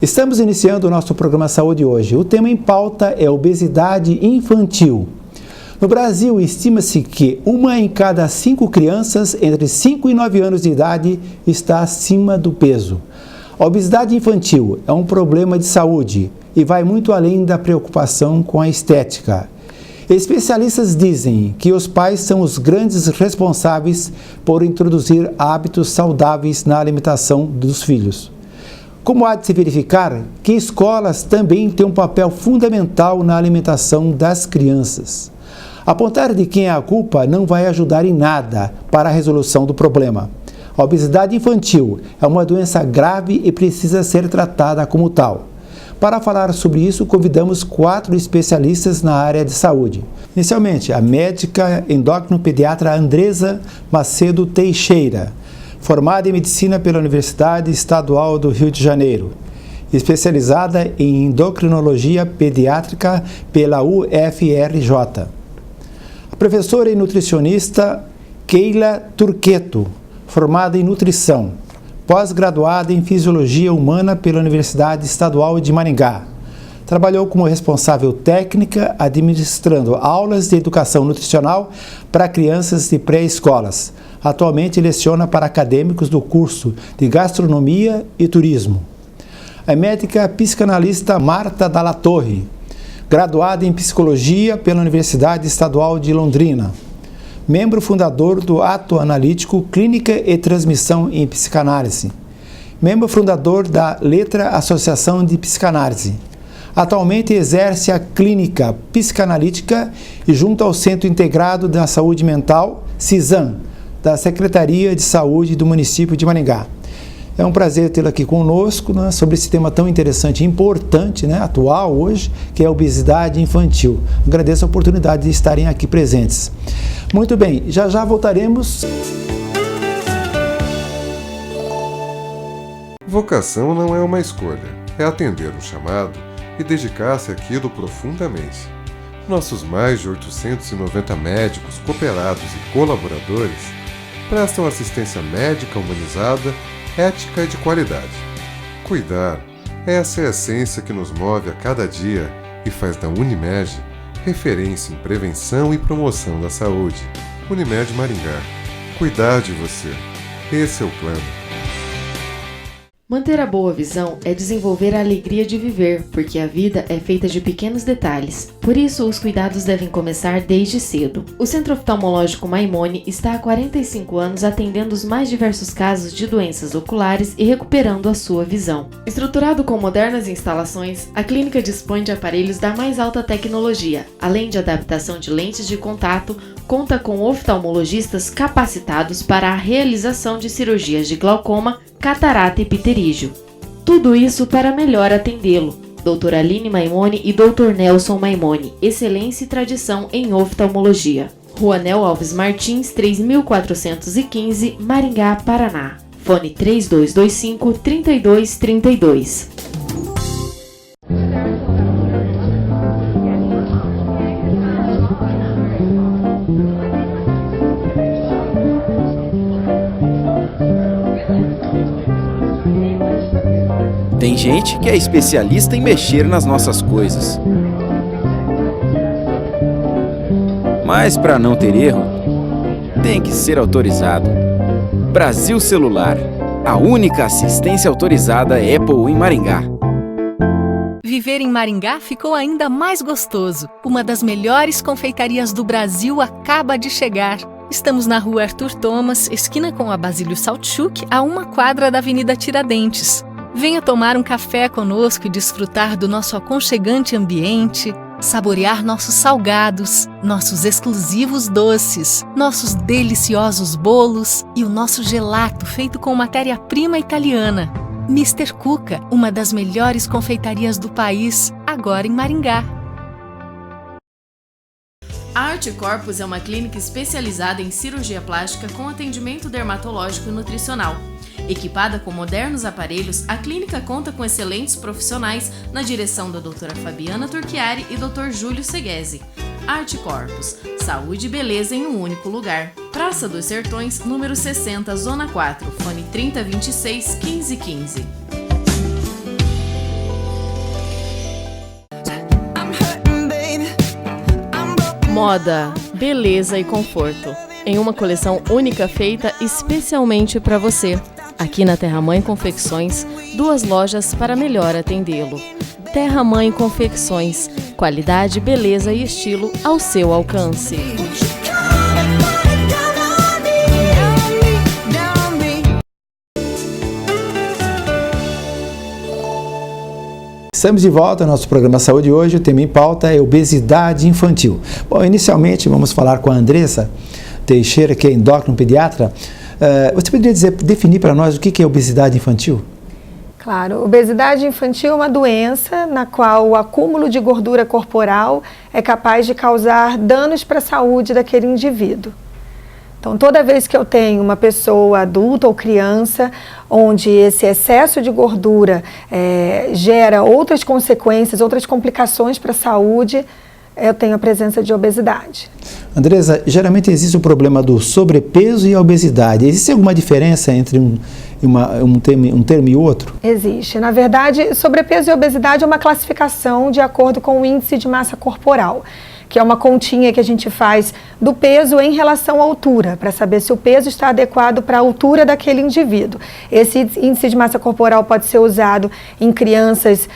Estamos iniciando o nosso programa Saúde hoje. O tema em pauta é obesidade infantil. No Brasil, estima-se que 1 em cada 5 crianças entre 5 e 9 anos de idade está acima do peso. A obesidade infantil é um problema de saúde e vai muito além da preocupação com a estética. Especialistas dizem que os pais são os grandes responsáveis por introduzir hábitos saudáveis na alimentação dos filhos. Como há de se verificar que escolas também têm um papel fundamental na alimentação das crianças. Apontar de quem é a culpa não vai ajudar em nada para a resolução do problema. A obesidade infantil é uma doença grave e precisa ser tratada como tal. Para falar sobre isso, convidamos 4 especialistas na área de saúde. Inicialmente, a médica endócrino-pediatra Andresa Macedo Teixeira, formada em medicina pela Universidade Estadual do Rio de Janeiro, especializada em endocrinologia pediátrica pela UFRJ. A professora e nutricionista Keila Turqueto, formada em nutrição, pós-graduada em fisiologia humana pela Universidade Estadual de Maringá. Trabalhou como responsável técnica, administrando aulas de educação nutricional para crianças de pré-escolas. Atualmente leciona para acadêmicos do curso de Gastronomia e Turismo. A médica psicanalista Marta Dalla Torre, graduada em Psicologia pela Universidade Estadual de Londrina. Membro fundador do Ato Analítico Clínica e Transmissão em Psicanálise. Membro fundador da Letra Associação de Psicanálise. Atualmente exerce a clínica psicanalítica e junto ao Centro Integrado da Saúde Mental, CISAM, da Secretaria de Saúde do município de Maringá. É um prazer tê-la aqui conosco, né, sobre esse tema tão interessante e importante, né, atual hoje, que é a obesidade infantil. Agradeço a oportunidade de estarem aqui presentes. Muito bem, já voltaremos. Vocação não é uma escolha, é atender um chamado e dedicar-se àquilo profundamente. Nossos mais de 890 médicos, cooperados e colaboradores prestam assistência médica humanizada, ética e de qualidade. Cuidar, essa é a essência que nos move a cada dia e faz da Unimed referência em prevenção e promoção da saúde. Unimed Maringá. Cuidar de você. Esse é o plano. Manter a boa visão é desenvolver a alegria de viver, porque a vida é feita de pequenos detalhes. Por isso, os cuidados devem começar desde cedo. O Centro Oftalmológico Maimone está há 45 anos atendendo os mais diversos casos de doenças oculares e recuperando a sua visão. Estruturado com modernas instalações, a clínica dispõe de aparelhos da mais alta tecnologia, além de adaptação de lentes de contato, conta com oftalmologistas capacitados para a realização de cirurgias de glaucoma, catarata e pterígio. Tudo isso para melhor atendê-lo. Doutora Aline Maimone e Dr. Nelson Maimone, excelência e tradição em oftalmologia. Rua Nel Alves Martins, 3415, Maringá, Paraná. Fone 3225-3232. Tem gente que é especialista em mexer nas nossas coisas. Mas para não ter erro, tem que ser autorizado. Brasil Celular, a única assistência autorizada Apple em Maringá. Viver em Maringá ficou ainda mais gostoso. Uma das melhores confeitarias do Brasil acaba de chegar. Estamos na Rua Arthur Thomas, esquina com a Basílio Saltchuk, a 1 quadra da Avenida Tiradentes. Venha tomar um café conosco e desfrutar do nosso aconchegante ambiente, saborear nossos salgados, nossos exclusivos doces, nossos deliciosos bolos e o nosso gelato feito com matéria-prima italiana. Mr. Cuca, uma das melhores confeitarias do país, agora em Maringá. A Arte Corpus é uma clínica especializada em cirurgia plástica com atendimento dermatológico e nutricional. Equipada com modernos aparelhos, a clínica conta com excelentes profissionais na direção da doutora Fabiana Turchiari e Dr. Júlio Seguesi. Arte Corpus, saúde e beleza em um único lugar. Praça dos Sertões, número 60, Zona 4, fone 3026-1515. Moda, beleza e conforto, em uma coleção única feita especialmente para você. Aqui na Terra Mãe Confecções, 2 lojas para melhor atendê-lo. Terra Mãe Confecções, qualidade, beleza e estilo ao seu alcance. Estamos de volta ao nosso programa Saúde hoje. O tema em pauta é obesidade infantil. Bom, inicialmente vamos falar com a Andressa Teixeira, que é endócrino pediatra. Você poderia definir para nós o que é obesidade infantil? Claro, obesidade infantil é uma doença na qual o acúmulo de gordura corporal é capaz de causar danos para a saúde daquele indivíduo. Então, toda vez que eu tenho uma pessoa adulta ou criança, onde esse excesso de gordura gera outras consequências, outras complicações para a saúde, eu tenho a presença de obesidade. Andressa, geralmente existe o problema do sobrepeso e a obesidade. Existe alguma diferença entre um termo e outro? Existe. Na verdade, sobrepeso e obesidade é uma classificação de acordo com o índice de massa corporal, que é uma continha que a gente faz do peso em relação à altura, para saber se o peso está adequado para a altura daquele indivíduo. Esse índice de massa corporal pode ser usado em crianças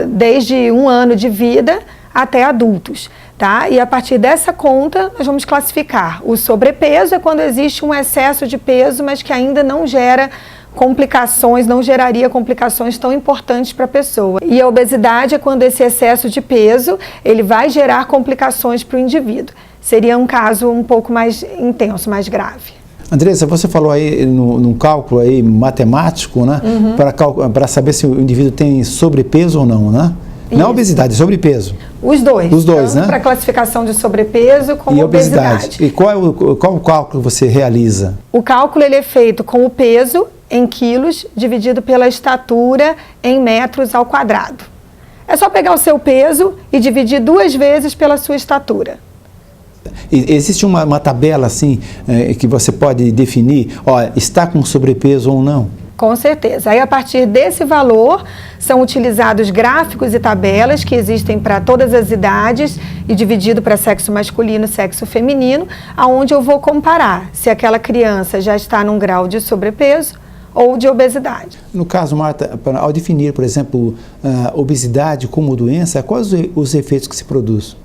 desde 1 ano de vida até adultos, tá? E a partir dessa conta, nós vamos classificar. O sobrepeso é quando existe um excesso de peso, mas que ainda não gera complicações, não geraria complicações tão importantes para a pessoa. E a obesidade é quando esse excesso de peso, ele vai gerar complicações para o indivíduo. Seria um caso um pouco mais intenso, mais grave. Andressa, você falou aí num cálculo aí matemático, né? Para saber se o indivíduo tem sobrepeso ou não, né? Isso. Não obesidade, sobrepeso. Os dois. Os dois, né? Para classificação de sobrepeso como e obesidade. E qual o cálculo você realiza? O cálculo ele é feito com o peso em quilos dividido pela estatura em metros ao quadrado. É só pegar o seu peso e dividir 2 vezes pela sua estatura. Existe uma tabela assim que você pode definir, está com sobrepeso ou não? Com certeza. Aí, a partir desse valor, são utilizados gráficos e tabelas que existem para todas as idades e dividido para sexo masculino e sexo feminino, aonde eu vou comparar se aquela criança já está num grau de sobrepeso ou de obesidade. No caso, Marta, ao definir, por exemplo, obesidade como doença, quais os efeitos que se produz?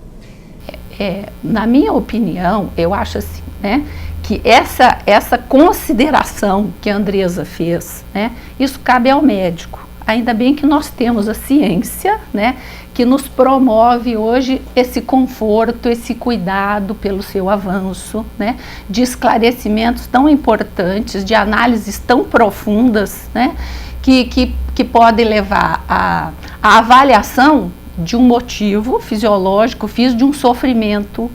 Na minha opinião, eu acho assim, né, que essa consideração que a Andressa fez, né, isso cabe ao médico. Ainda bem que nós temos a ciência, né, que nos promove hoje esse conforto, esse cuidado pelo seu avanço, né, de esclarecimentos tão importantes, de análises tão profundas, né, que podem levar à avaliação de um motivo fisiológico, de um sofrimento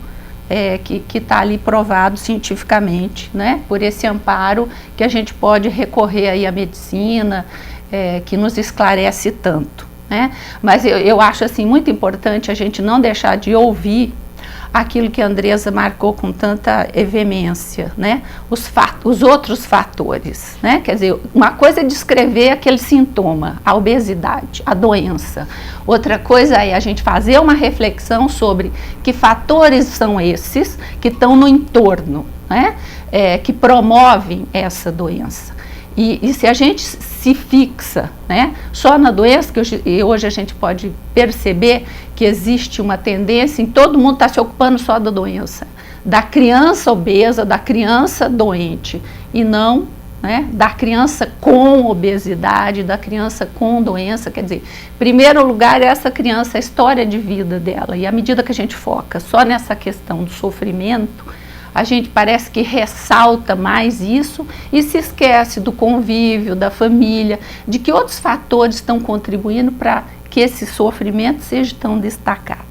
que está ali provado cientificamente, né, por esse amparo que a gente pode recorrer aí à medicina, que nos esclarece tanto, né? Mas eu acho assim muito importante a gente não deixar de ouvir aquilo que a Andressa marcou com tanta veemência, né? Os outros fatores, né? Quer dizer, uma coisa é descrever aquele sintoma, a obesidade, a doença. Outra coisa é a gente fazer uma reflexão sobre que fatores são esses que estão no entorno, né? Que promovem essa doença. E se a gente se fixa, né, só na doença, que hoje a gente pode perceber que existe uma tendência em todo mundo estar se ocupando só da doença, da criança obesa, da criança doente, e não, né, da criança com obesidade, da criança com doença. Quer dizer, em primeiro lugar, essa criança, a história de vida dela, e à medida que a gente foca só nessa questão do sofrimento, a gente parece que ressalta mais isso e se esquece do convívio, da família, de que outros fatores estão contribuindo para que esse sofrimento seja tão destacado.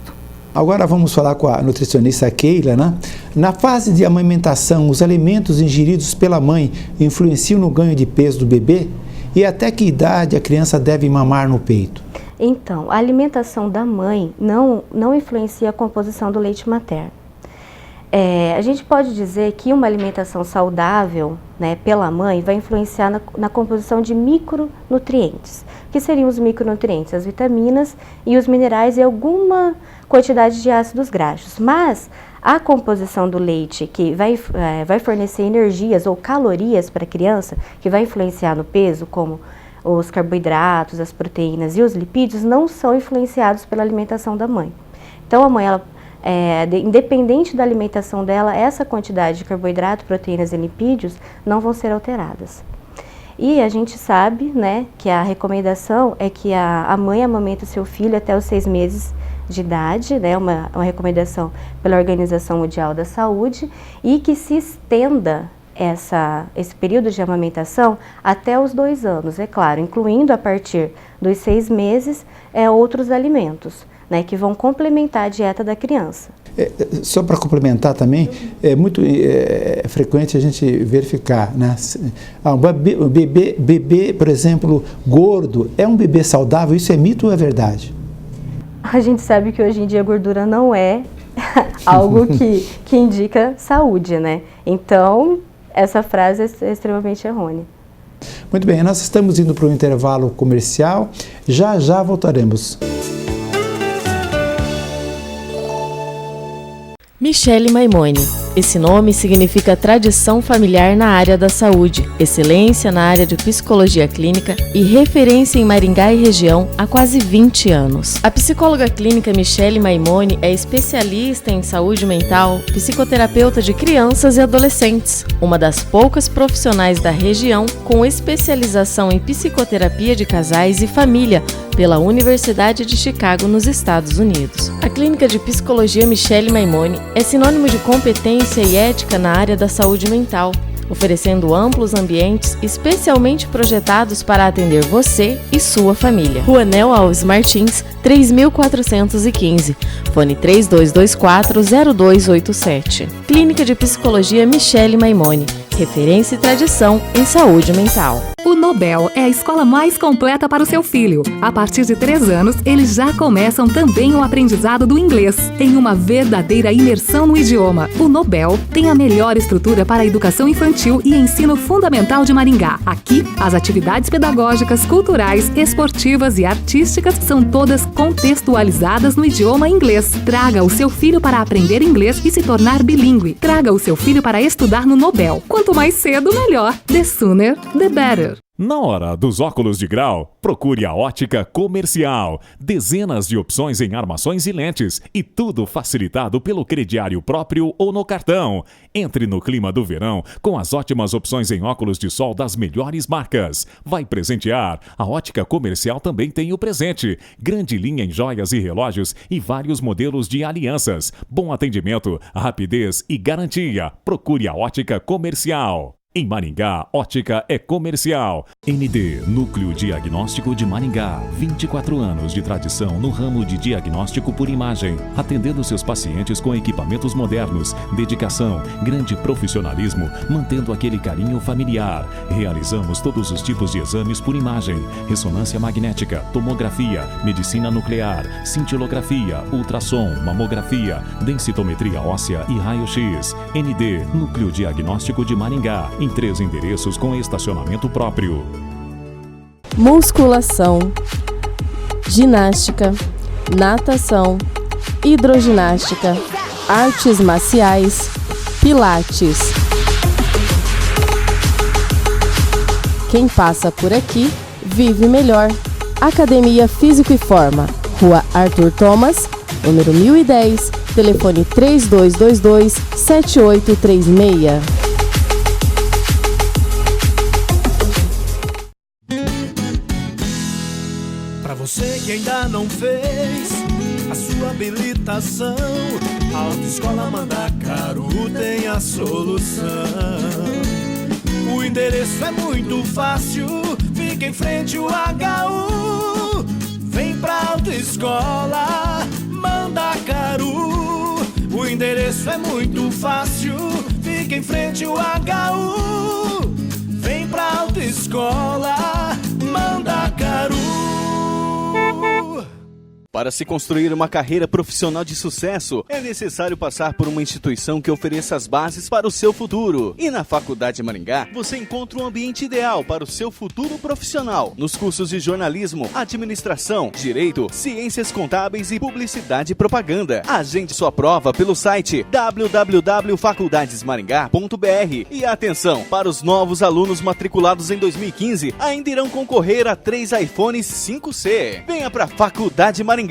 Agora vamos falar com a nutricionista Keila, né? Na fase de amamentação, os alimentos ingeridos pela mãe influenciam no ganho de peso do bebê? E até que idade a criança deve mamar no peito? Então, a alimentação da mãe não influencia a composição do leite materno. A gente pode dizer que uma alimentação saudável, né, pela mãe vai influenciar na composição de micronutrientes. O que seriam os micronutrientes? As vitaminas e os minerais e alguma quantidade de ácidos graxos. Mas a composição do leite, que vai fornecer energias ou calorias para a criança, que vai influenciar no peso, como os carboidratos, as proteínas e os lipídios, não são influenciados pela alimentação da mãe. Então a mãe, independente da alimentação dela, essa quantidade de carboidrato, proteínas e lipídios não vão ser alteradas. E a gente sabe, né, que a recomendação é que a mãe amamenta o seu filho até os 6 meses de idade, né, uma recomendação pela Organização Mundial da Saúde, e que se estenda esse período de amamentação até os 2 anos, é claro, incluindo a partir dos 6 meses outros alimentos, né, que vão complementar a dieta da criança. Só para complementar também, é muito frequente a gente verificar, né? Um bebê, por exemplo, gordo, é um bebê saudável? Isso é mito ou é verdade? A gente sabe que hoje em dia a gordura não é algo que indica saúde, né? Então, essa frase é extremamente errônea. Muito bem, nós estamos indo para um intervalo comercial, já voltaremos. Michele Maimone. Esse nome significa tradição familiar na área da saúde, excelência na área de psicologia clínica e referência em Maringá e região há quase 20 anos. A psicóloga clínica Michele Maimone é especialista em saúde mental, psicoterapeuta de crianças e adolescentes, uma das poucas profissionais da região com especialização em psicoterapia de casais e família pela Universidade de Chicago, nos Estados Unidos. A clínica de psicologia Michele Maimone é sinônimo de competência e ética na área da saúde mental, oferecendo amplos ambientes especialmente projetados para atender você e sua família. Rua Nel Alves Martins, 3415, fone 3224-0287. Clínica de Psicologia Michele Maimone, referência e tradição em saúde mental. O Nobel é a escola mais completa para o seu filho. A partir de 3 anos, eles já começam também o aprendizado do inglês, em uma verdadeira imersão no idioma. O Nobel tem a melhor estrutura para a educação infantil e ensino fundamental de Maringá. Aqui, as atividades pedagógicas, culturais, esportivas e artísticas são todas contextualizadas no idioma inglês. Traga o seu filho para aprender inglês e se tornar bilíngue. Traga o seu filho para estudar no Nobel. Quanto mais cedo, melhor. The sooner, the better. Na hora dos óculos de grau, procure a Ótica Comercial. Dezenas de opções em armações e lentes e tudo facilitado pelo crediário próprio ou no cartão. Entre no clima do verão com as ótimas opções em óculos de sol das melhores marcas. Vai presentear? A Ótica Comercial também tem o presente. Grande linha em joias e relógios e vários modelos de alianças. Bom atendimento, rapidez e garantia. Procure a Ótica Comercial. Em Maringá, ótica é comercial. ND, Núcleo Diagnóstico de Maringá. 24 anos de tradição no ramo de diagnóstico por imagem. Atendendo seus pacientes com equipamentos modernos, dedicação, grande profissionalismo, mantendo aquele carinho familiar. Realizamos todos os tipos de exames por imagem. Ressonância magnética, tomografia, medicina nuclear, cintilografia, ultrassom, mamografia, densitometria óssea e raio-x. ND, Núcleo Diagnóstico de Maringá. Em 3 endereços com estacionamento próprio. Musculação, ginástica, natação, hidroginástica, artes marciais, pilates. Quem passa por aqui vive melhor. Academia Físico e Forma, Rua Arthur Thomas, número 1010, telefone 3222-7836. Você que ainda não fez a sua habilitação, a Autoescola Mandacaru tem a solução. O endereço é muito fácil, fica em frente ao HU. Vem pra Autoescola Mandacaru. O endereço é muito fácil, fica em frente ao HU. Vem pra Autoescola Mandacaru. Para se construir uma carreira profissional de sucesso, é necessário passar por uma instituição que ofereça as bases para o seu futuro. E na Faculdade Maringá, você encontra um ambiente ideal para o seu futuro profissional. Nos cursos de jornalismo, administração, direito, ciências contábeis e publicidade e propaganda. Agende sua prova pelo site www.faculdadesmaringá.br. E atenção, para os novos alunos matriculados em 2015, ainda irão concorrer a 3 iPhones 5C. Venha para a Faculdade Maringá.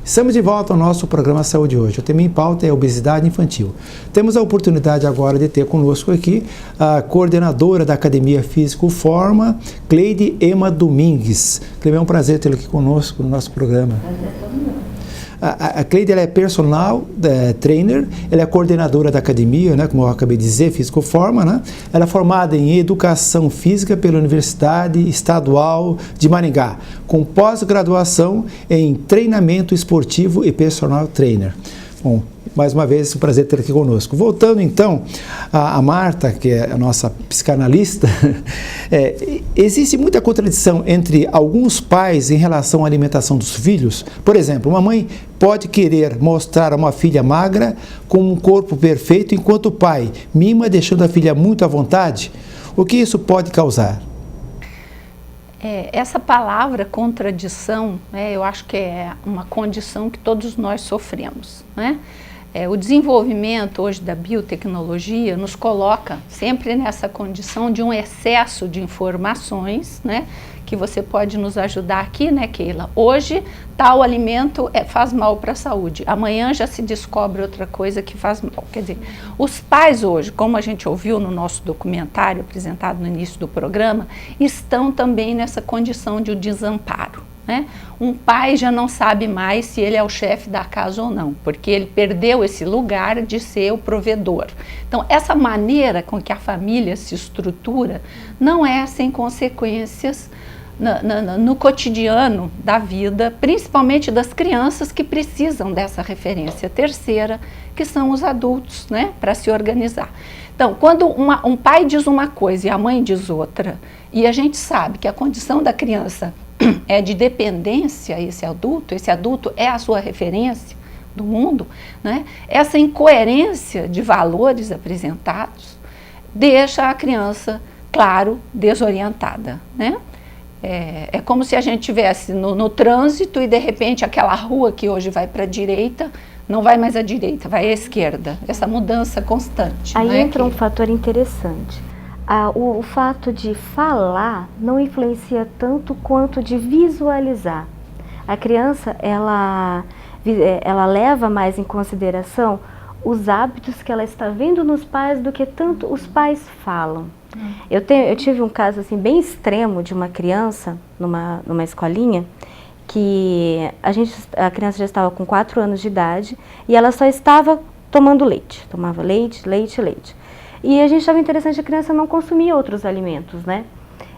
Estamos de volta ao nosso programa Saúde Hoje. O tema em pauta é obesidade infantil. Temos a oportunidade agora de ter conosco aqui a coordenadora da Academia Físico Forma, Cleide Ema Domingues. Cleide, é um prazer tê-la aqui conosco no nosso programa. A Cleide, ela é personal trainer, ela é coordenadora da academia, né, como eu acabei de dizer, Físico Forma, né? Ela é formada em Educação Física pela Universidade Estadual de Maringá, com pós-graduação em Treinamento Esportivo e Personal Trainer. Bom, mais uma vez, é um prazer ter aqui conosco. Voltando então a Marta, que é a nossa psicanalista, existe muita contradição entre alguns pais em relação à alimentação dos filhos. Por exemplo, uma mãe pode querer mostrar a uma filha magra com um corpo perfeito, enquanto o pai mima, deixando a filha muito à vontade. O que isso pode causar? Essa palavra contradição, eu acho que é uma condição que todos nós sofremos, né? O desenvolvimento hoje da biotecnologia nos coloca sempre nessa condição de um excesso de informações, né? Que você pode nos ajudar aqui, né, Keila? Hoje, tal alimento faz mal para a saúde. Amanhã já se descobre outra coisa que faz mal. Quer dizer, os pais hoje, como a gente ouviu no nosso documentário apresentado no início do programa, estão também nessa condição de desamparo, né? Um pai já não sabe mais se ele é o chefe da casa ou não, porque ele perdeu esse lugar de ser o provedor. Então, essa maneira com que a família se estrutura não é sem consequências no cotidiano da vida, principalmente das crianças que precisam dessa referência terceira, que são os adultos, né, para se organizar. Então, quando um pai diz uma coisa e a mãe diz outra, e a gente sabe que a condição da criança é de dependência a esse adulto é a sua referência do mundo, né, essa incoerência de valores apresentados deixa a criança, claro, desorientada, né? É como se a gente estivesse no trânsito e de repente aquela rua que hoje vai para a direita, não vai mais à direita, vai à esquerda. Essa mudança constante. Aí entra um fator interessante. O fato de falar não influencia tanto quanto de visualizar. A criança, ela leva mais em consideração os hábitos que ela está vendo nos pais do que tanto os pais falam. Eu tive um caso assim, bem extremo de uma criança numa escolinha que a criança já estava com 4 anos de idade e ela só estava tomando leite, tomava leite. E a gente achava interessante, a criança não consumia outros alimentos, né?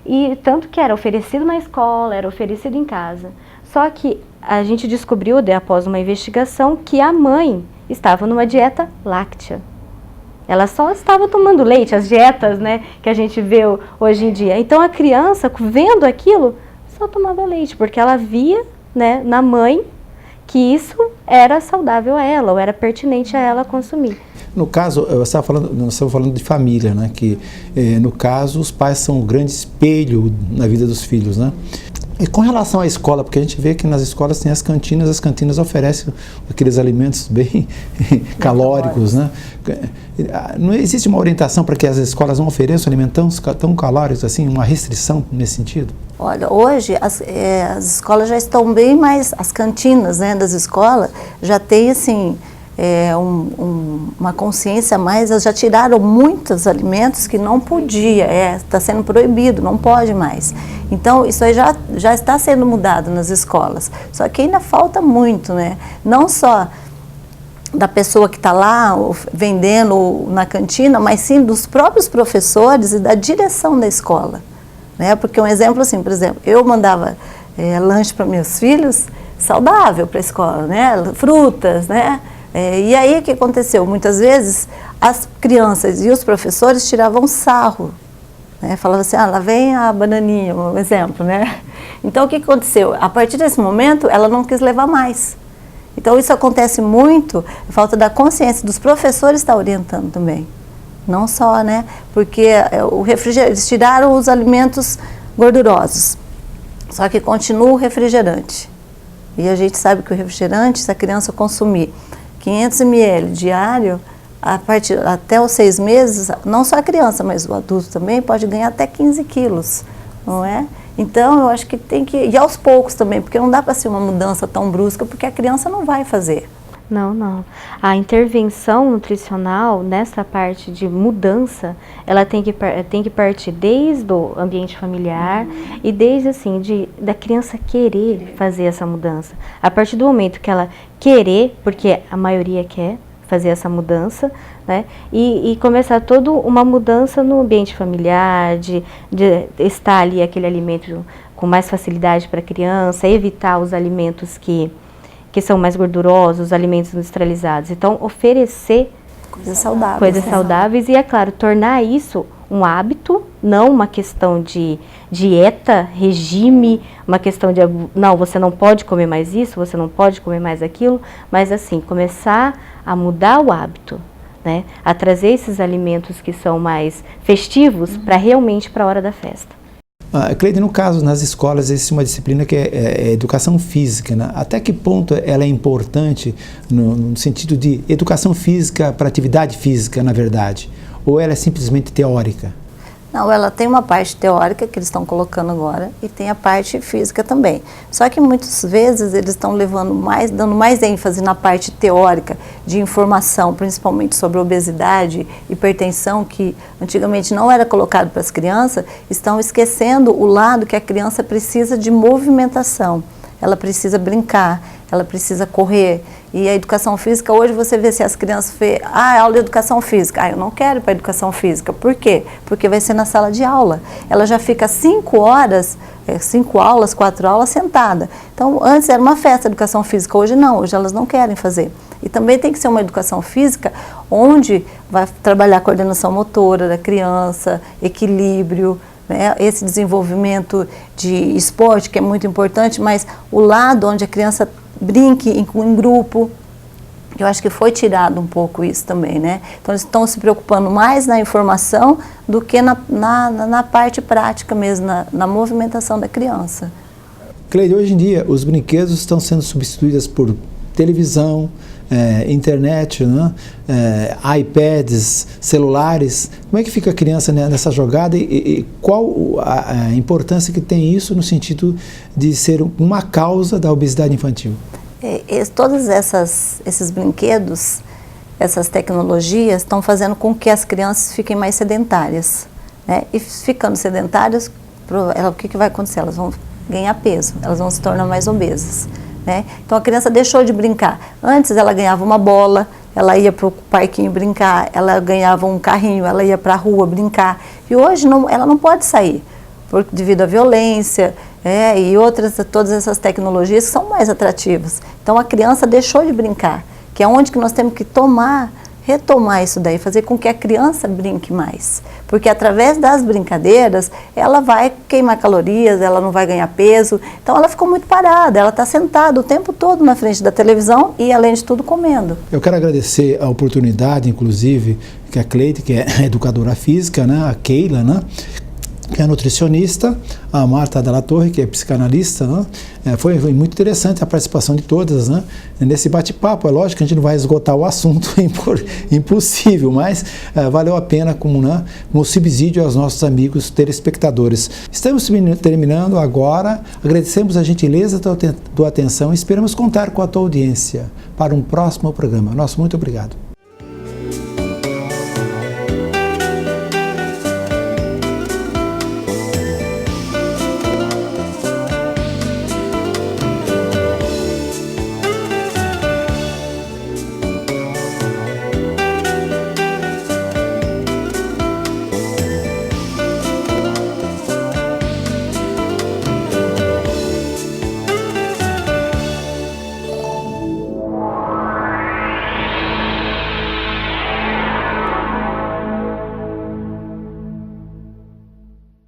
E tanto que era oferecido na escola, era oferecido em casa. Só que a gente descobriu, após uma investigação, que a mãe estava numa dieta láctea. Ela só estava tomando leite, as dietas, né, que a gente vê hoje em dia. Então a criança, vendo aquilo, só tomava leite, porque ela via, né, na mãe que isso era saudável a ela, ou era pertinente a ela consumir. No caso, nós estávamos falando de família, né, que no caso os pais são um grande espelho na vida dos filhos, né? E com relação à escola, porque a gente vê que nas escolas tem as cantinas oferecem aqueles alimentos bem calóricos, né? Não existe uma orientação para que as escolas não ofereçam alimentos tão calóricos assim, uma restrição nesse sentido? Olha, hoje as escolas já estão bem mais, as cantinas, né, das escolas já tem assim, uma consciência a mais, elas já tiraram muitos alimentos que não podia, está sendo proibido, não pode mais. Então, isso aí já está sendo mudado nas escolas. Só que ainda falta muito, né? Não só da pessoa que está lá vendendo na cantina, mas sim dos próprios professores e da direção da escola. Né? Porque um exemplo assim, por exemplo, eu mandava lanche para meus filhos saudável para a escola, né? Frutas, né? E aí o que aconteceu? Muitas vezes as crianças e os professores tiravam sarro né? Falava assim, lá vem a bananinha, um exemplo, né? Então, o que aconteceu? A partir desse momento, ela não quis levar mais. Então, isso acontece muito, a falta da consciência dos professores está orientando também. Não só, né? Porque eles tiraram os alimentos gordurosos, só que continua o refrigerante. E a gente sabe que o refrigerante, se a criança consumir 500 ml diário, até os 6 meses, não só a criança, mas o adulto também pode ganhar até 15 quilos, não é? Então, eu acho que tem que ir aos poucos também, porque não dá para ser uma mudança tão brusca, porque a criança não vai fazer. Não. A intervenção nutricional, nessa parte de mudança, ela tem que partir desde o ambiente familiar e desde, assim, da criança querer fazer essa mudança. A partir do momento que ela querer, porque a maioria quer fazer essa mudança, né? E começar toda uma mudança no ambiente familiar, de estar ali aquele alimento com mais facilidade para a criança, evitar os alimentos que são mais gordurosos, os alimentos industrializados. Então, oferecer coisas saudáveis. Coisas saudáveis e, é claro, tornar isso um hábito, não uma questão de dieta, regime, uma questão de, não, você não pode comer mais isso, você não pode comer mais aquilo, mas assim, começar a mudar o hábito, né? A trazer esses alimentos que são mais festivos para realmente para a hora da festa. Cleide, no caso, nas escolas, existe uma disciplina que é educação física, né? Até que ponto ela é importante no sentido de educação física para atividade física, na verdade? Ou ela é simplesmente teórica? Não, ela tem uma parte teórica que eles estão colocando agora e tem a parte física também. Só que muitas vezes eles estão dando mais ênfase na parte teórica de informação, principalmente sobre obesidade, hipertensão, que antigamente não era colocado para as crianças, estão esquecendo o lado que a criança precisa de movimentação. Ela precisa brincar, ela precisa correr. E a educação física, hoje você vê se as crianças aula de educação física. Eu não quero ir para a educação física. Por quê? Porque vai ser na sala de aula. Ela já fica 5 horas, 5 aulas, 4 aulas sentada. Então, antes era uma festa de educação física, hoje não, hoje elas não querem fazer. E também tem que ser uma educação física onde vai trabalhar a coordenação motora da criança, equilíbrio, né? Esse desenvolvimento de esporte que é muito importante, mas o lado onde a criança brinque em grupo, eu acho que foi tirado um pouco isso também, né? Então eles estão se preocupando mais na informação do que na parte prática mesmo, na movimentação da criança. Cleide, hoje em dia os brinquedos estão sendo substituídos por televisão, internet, né? iPads, celulares. Como é que fica a criança nessa jogada e qual a importância que tem isso no sentido de ser uma causa da obesidade infantil? Todos esses brinquedos, essas tecnologias estão fazendo com que as crianças fiquem mais sedentárias, né? E ficando sedentárias, o que vai acontecer? Elas vão ganhar peso, elas vão se tornar mais obesas, né? Então a criança deixou de brincar. Antes ela ganhava uma bola, ela ia para o parquinho brincar, ela ganhava um carrinho, ela ia para a rua brincar. E hoje ela não pode sair, devido à violência, e todas essas tecnologias que são mais atrativas. Então a criança deixou de brincar, que é onde que nós temos que retomar isso daí, fazer com que a criança brinque mais. Porque através das brincadeiras, ela vai queimar calorias, ela não vai ganhar peso. Então ela ficou muito parada, ela está sentada o tempo todo na frente da televisão e, além de tudo, comendo. Eu quero agradecer a oportunidade, inclusive, que a Cleide, que é educadora física, né? A Keila, né? Que é nutricionista, a Marta Dalla Torre, que é psicanalista, né? Foi muito interessante a participação de todas, né? Nesse bate-papo. É lógico que a gente não vai esgotar o assunto, impossível, mas valeu a pena como subsídio aos nossos amigos telespectadores. Estamos terminando agora, agradecemos a gentileza da tua atenção e esperamos contar com a tua audiência para um próximo programa. Nosso muito obrigado.